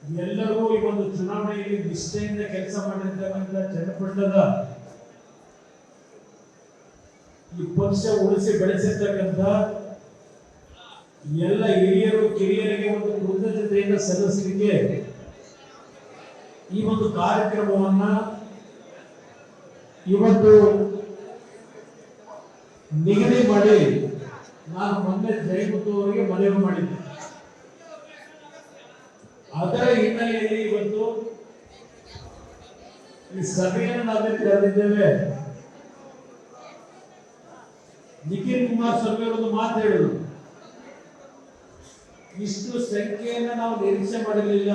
ಎಲ್ಲರೂ ಈ ಒಂದು ಚುನಾವಣೆಯಲ್ಲಿ ನಿಷ್ಠೆಯಿಂದ ಕೆಲಸ ಮಾಡಿರ್ತಕ್ಕಂಥ ಜನಪಂಡದ ಈ ಪಕ್ಷ ಉಳಿಸಿ ಬೆಳೆಸಿರ್ತಕ್ಕಂಥ ಎಲ್ಲ ಹಿರಿಯರು ಕಿರಿಯರಿಗೆ ಒಂದು ಕೃತಜ್ಞತೆಯಿಂದ ಸಲ್ಲಿಸಲಿಕ್ಕೆ ಈ ಒಂದು ಕಾರ್ಯಕ್ರಮವನ್ನ ಇವತ್ತು ನಿಗದಿ ಮಾಡಿ ನಾನು ಮೊನ್ನೆ ಜಯಮುತ್ತು ಅವರಿಗೆ ಮನವಿ ಮಾಡಿದ್ದೆ. ಅದರ ಹಿನ್ನೆಲೆಯಲ್ಲಿ ಇವತ್ತು ಈ ಸಭೆಯನ್ನು ನಾವೇನು ಕರೆದಿದ್ದೇವೆ. ನಿಖಿಲ್ ಕುಮಾರಸ್ವಾಮಿ ಅವರು ಮಾತು ಹೇಳಿದ್ರು, ಇಷ್ಟು ಸಂಖ್ಯೆಯನ್ನು ನಾವು ನಿರೀಕ್ಷೆ ಮಾಡಲಿಲ್ಲ.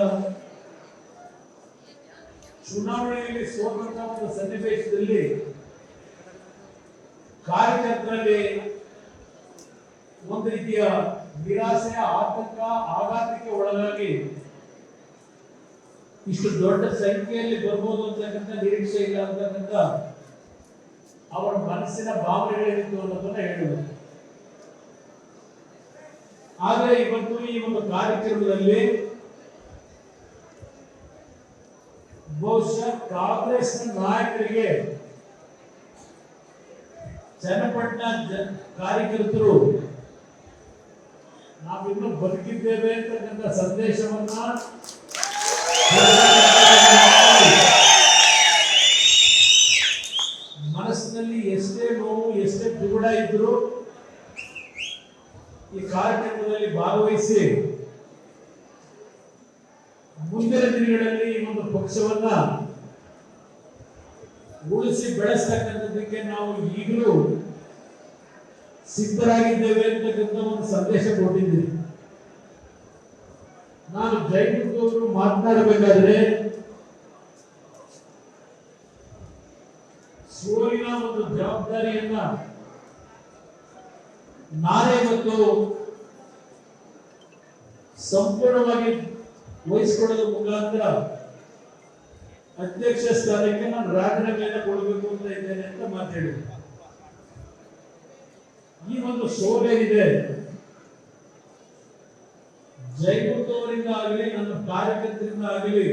ಚುನಾವಣೆಯಲ್ಲಿ ಸೋತಂತ ಒಂದು ಸನ್ನಿವೇಶದಲ್ಲಿ ಕಾರ್ಯಕರ್ತರಲ್ಲಿ ಒಂದು ರೀತಿಯ ನಿರಾಸೆ, ಆತಂಕ, ಆಘಾತಕ್ಕೆ ಒಳಗಾಗಿ ಇಷ್ಟು ದೊಡ್ಡ ಸಂಖ್ಯೆಯಲ್ಲಿ ಬರ್ಬೋದು ಅಂತಕ್ಕಂಥ ನಿರೀಕ್ಷೆ ಇಲ್ಲ ಅಂತಕ್ಕಂಥ ಅವರ ಮನಸ್ಸಿನ ಭಾವನೆಗಳೇನಿತ್ತು ಅನ್ನೋದನ್ನ ಹೇಳಿದರು. ಆದರೆ ಇವತ್ತು ಈ ಒಂದು ಕಾರ್ಯಕ್ರಮದಲ್ಲಿ ಬಹುಶಃ ಕಾಂಗ್ರೆಸ್ ನಾಯಕರಿಗೆ ಚನ್ನಪಟ್ಟಣ ಕಾರ್ಯಕರ್ತರು ನಾವಿನ್ನೂ ಬದುಕಿದ್ದೇವೆ ಅಂತಕ್ಕಂಥ ಸಂದೇಶವನ್ನ ಮನಸ್ಸಿನಲ್ಲಿ ಎಷ್ಟೇ ನೋವು, ಎಷ್ಟೇ ದುಗುಡ ಇದ್ರು ಈ ಕಾರ್ಯಕ್ರಮದಲ್ಲಿ ಭಾಗವಹಿಸಿ ಮುಂದಿನ ದಿನಗಳಲ್ಲಿ ಈ ಒಂದು ಪಕ್ಷವನ್ನ ಉಳಿಸಿ ಬೆಳೆಸ್ತಕ್ಕಂಥದ್ದಕ್ಕೆ ನಾವು ಈಗಲೂ ಸಿದ್ಧರಾಗಿದ್ದೇವೆ ಅಂತಕ್ಕಂಥ ಒಂದು ಸಂದೇಶ ಕೊಟ್ಟಿದ್ದೀವಿ. ನಾನು ಜಯಮುತ್ತು ಅವರು ಮಾತನಾಡಬೇಕಾದ್ರೆ ಸೋಲಿನ ಒಂದು ಜವಾಬ್ದಾರಿಯನ್ನ ನಾನೇ ಇವತ್ತು ಸಂಪೂರ್ಣವಾಗಿ ವಹಿಸಿಕೊಳ್ಳೋದ್ರ ಮುಖಾಂತರ ಅಧ್ಯಕ್ಷ ಸ್ಥಾನಕ್ಕೆ ನಾನು ರಾಜೀನಾಮೆಯನ್ನು ಕೊಡಬೇಕು ಅಂತ ಇದ್ದೇನೆ ಅಂತ ಮಾತಾಡಿದೆ. ಈ ಒಂದು ಸೋಲೇನಿದೆ ಜಯಮುತ್ತು ಅವರಿಂದ ಆಗಲಿ, ನನ್ನ ಕಾರ್ಯಕರ್ತರಿಂದ ಆಗಲಿ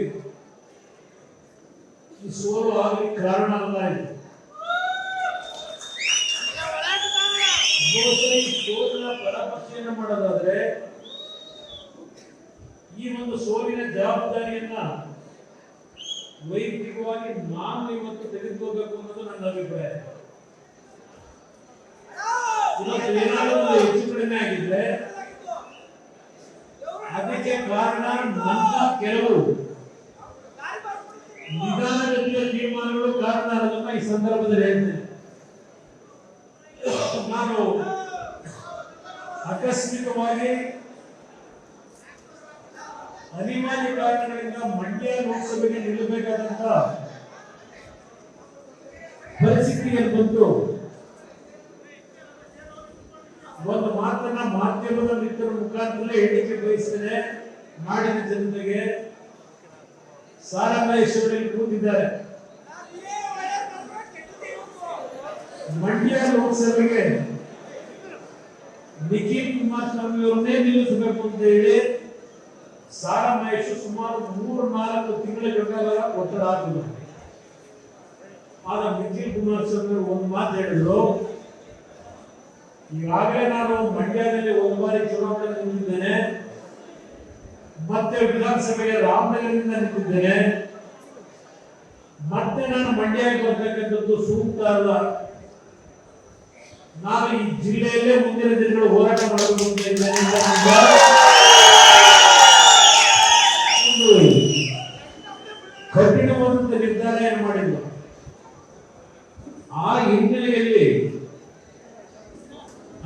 ಈ ಸೋಲು ಆಗಲಿ ಕಾರಣ ಅಲ್ಲ. ಈ ಸೋಲಿನ ಪರಾಮರ್ಶೆಯನ್ನು ಮಾಡೋದಾದ್ರೆ ಈ ಒಂದು ಸೋಲಿನ ಜವಾಬ್ದಾರಿಯನ್ನ ವೈಯಕ್ತಿಕವಾಗಿ ನಾನು ಇವತ್ತು ತೆಗೆದುಕೋಬೇಕು ಅನ್ನೋದು ನನ್ನ ಅಭಿಪ್ರಾಯ. ಏನಾದರೂ ಹೆಚ್ಚು ಕಡಿಮೆ ಆಗಿದ್ರೆ ಅದಕ್ಕೆ ಕಾರಣ ನನ್ನ ಕೆಲವು ನಿಧಾನಗತಿಯ ತೀರ್ಮಾನಗಳು ಕಾರಣ ಅನ್ನೋದನ್ನ ಈ ಸಂದರ್ಭದಲ್ಲಿ ಹೇಳ್ತೇನೆ. ನಾನು ಆಕಸ್ಮಿಕವಾಗಿ ಅನಿವಾರ್ಯ ಕಾರಣಗಳಿಂದ ಮಂಡ್ಯ ಲೋಕಸಭೆಗೆ ನಿಲ್ಲಬೇಕಾದಂತ ಪರಿಸ್ಥಿತಿಯಲ್ಲಿ ಬಂತು. ಒಂದು ಮಾತನ್ನ ಮಾಧ್ಯಮದ ಮಿತ್ರರ ಮುಖಾಂತರ ಹೇಳಿಕೆ ಬಯಸ್ತೇನೆ. ನಾಡಿನ ಜನತೆಗೆ ಸಾರಾಮಹೇಶ್ವರಲ್ಲಿ ಕೂತಿದ್ದಾರೆ. ಮಂಡ್ಯ ಲೋಕಸಭೆಗೆ ನಿಖಿಲ್ ಕುಮಾರಸ್ವಾಮಿ ಅವರನ್ನೇ ನಿಲ್ಲಿಸಬೇಕು ಅಂತ ಹೇಳಿ ಸಾರಾಮಹೇಶ್ವರ್ ಸುಮಾರು 3-4 ತಿಂಗಳ ಕಾಲ ಒತ್ತಡ ಹಾಕಿದ್ರು. ಆಗ ನಿಖಿಲ್ ಕುಮಾರಸ್ವಾಮಿ ಒಂದು ಮಾತು ಹೇಳಿದ್ರು, ಈಗಾಗಲೇ ನಾನು ಮಂಡ್ಯದಲ್ಲಿ ಒಂದು ಬಾರಿ ಚುನಾವಣೆ ನಿಂತಿದ್ದೇನೆ, ಮತ್ತೆ ವಿಧಾನಸಭೆಗೆ ರಾಮನಗರದಿಂದ ನಿಂತಿದ್ದೇನೆ, ಮತ್ತೆ ನಾನು ಮಂಡ್ಯಕ್ಕೆ ಬರ್ತಕ್ಕಂಥದ್ದು ಸೂಕ್ತ ಅಲ್ಲ. ನಾನು ಈ ಜಿಲ್ಲೆಯಲ್ಲೇ ಮುಂದಿನ ದಿನಗಳು ಹೋರಾಟ ಮಾಡಬೇಕು ಅಂತ ಇದ್ದೇನೆ. ಕಠಿಣವಾದಂತ ನಿರ್ಧಾರ ಏನು ಮಾಡಿಲ್ಲ. ಆ ಹಿನ್ನೆಲೆಯಲ್ಲಿ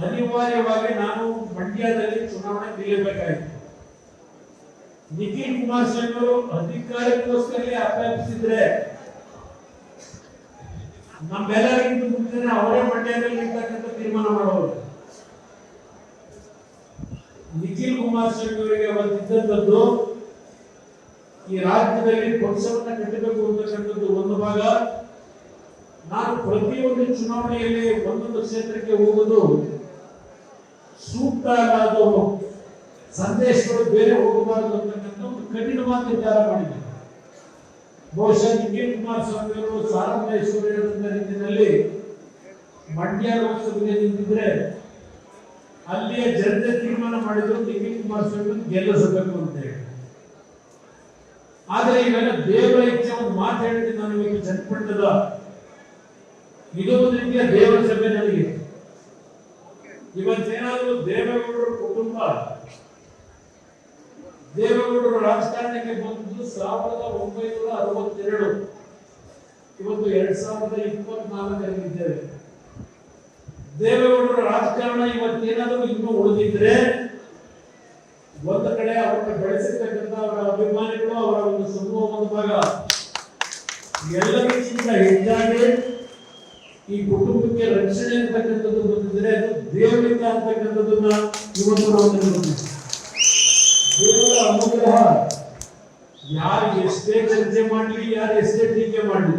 ಅನಿವಾರ್ಯವಾಗಿ ನಾನು ಮಂಡ್ಯದಲ್ಲಿ ಚುನಾವಣೆ ನಿಲ್ಲಬೇಕಾಯಿತು. ನಿಖಿಲ್ ಕುಮಾರಸ್ವಾಮಿ ಅವರು ಅಧಿಕಾರಕ್ಕೋಸ್ಕರ ಅಪೇಕ್ಷಿಸಿದ್ರೆ ನಮ್ಮೆಲ್ಲರಿಗಿಂತ ಮುಂಚೆ ಅವರೇ ಮಂಡ್ಯದಲ್ಲಿ ನಿಂತಕ್ಕಂಥ ತೀರ್ಮಾನ ಮಾಡೋರು. ನಿಖಿಲ್ ಕುಮಾರಸ್ವಾಮಿ ಅವರಿಗೆ ಅವತ್ತಿದ್ದಂಥದ್ದು ಈ ರಾಜ್ಯದಲ್ಲಿ ಪಕ್ಷವನ್ನ ಕಟ್ಟಬೇಕು ಅಂತಕ್ಕಂಥದ್ದು ಒಂದು ಭಾಗ. ನಾನು ಪ್ರತಿಯೊಂದು ಚುನಾವಣೆಯಲ್ಲಿ ಒಂದೊಂದು ಕ್ಷೇತ್ರಕ್ಕೆ ಹೋಗುವುದು ಸೂಕ್ತ ಅಲ್ಲ, ಅದು ಸಂದೇಶಗಳು ಬೇರೆ ಹೋಗಬಾರದು ಅಂತಕ್ಕಂಥ ಒಂದು ಕಠಿಣ ಮಾತು ನಿರ್ಧಾರ ಮಾಡಿದ್ದಾರೆ. ಬಹುಶಃ ನಿಖಿಲ್ ಕುಮಾರಸ್ವಾಮಿ ಅವರು ಸಾರಾ ಮಹೇಶ್ವರಿ ರೀತಿಯಲ್ಲಿ ಮಂಡ್ಯ ಲೋಕಸಭೆಗೆ ನಿಂತಿದ್ರೆ ಅಲ್ಲಿಯ ಜನತೆ ತೀರ್ಮಾನ ಮಾಡಿದ್ರು ನಿಖಿಲ್ ಕುಮಾರಸ್ವಾಮಿ ಗೆಲ್ಲಿಸಬೇಕು ಅಂತ ಹೇಳಿ. ಆದ್ರೆ ಇವೆಲ್ಲ ದೇವರ ಇಚ್ಛೆ ಒಂದು ಮಾತು ಹೇಳಿದ್ರೆ ನಾನು ಇವತ್ತು ಚನ್ನಪಟ್ಟಣದ ಇದು ಒಂದು ರೀತಿಯ ದೇವರ ಸಭೆ ನನಗೆ. ಇವತ್ತೇನಾದ್ರೂ ದೇವೇಗೌಡರ ಕುಟುಂಬ ದೇವೇಗೌಡರು ರಾಜಕಾರಣಕ್ಕೆ ಬಂದು 1962, ಇವತ್ತು 2024 ದೇವೇಗೌಡರ ರಾಜಕಾರಣ ಇವತ್ತೇನಾದರೂ ಇನ್ನೂ ಉಳಿದಿದ್ರೆ ಒಂದು ಕಡೆ ಅವರನ್ನು ಬೆಳೆಸಿರ್ತಕ್ಕಂಥ ಅವರ ಅಭಿಮಾನಿಗಳು, ಅವರ ಒಂದು ಸಮೂಹದ ಭಾಗ ಎಲ್ಲರಿಗಿಂತ ಹೆಚ್ಚಾಗಿ ಈ ಕುಟುಂಬಕ್ಕೆ ರಕ್ಷಣೆ ಅಂತಕ್ಕಂಥದ್ದು ಬಂದಿದ್ರೆ ಅದು ದೇವರಿಂದ ಅಂತಕ್ಕಂಥದ್ದನ್ನ ಇವತ್ತು ನಾವು ತಿಳ್ಕೊತೀವಿ. ದೇವರ ಅನುಗ್ರಹ ಯಾರು ಎಷ್ಟೇ ಚರ್ಚೆ ಮಾಡಲಿ, ಯಾರು ಎಷ್ಟೇ ಟೀಕೆ ಮಾಡಲಿ,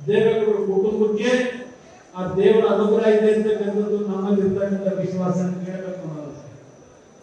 ದೇವೇಗೌಡರ ಕುಟುಂಬಕ್ಕೆ ಆ ದೇವರ ಅನುಗ್ರಹ ಇದೆ ಅಂತಕ್ಕಂಥ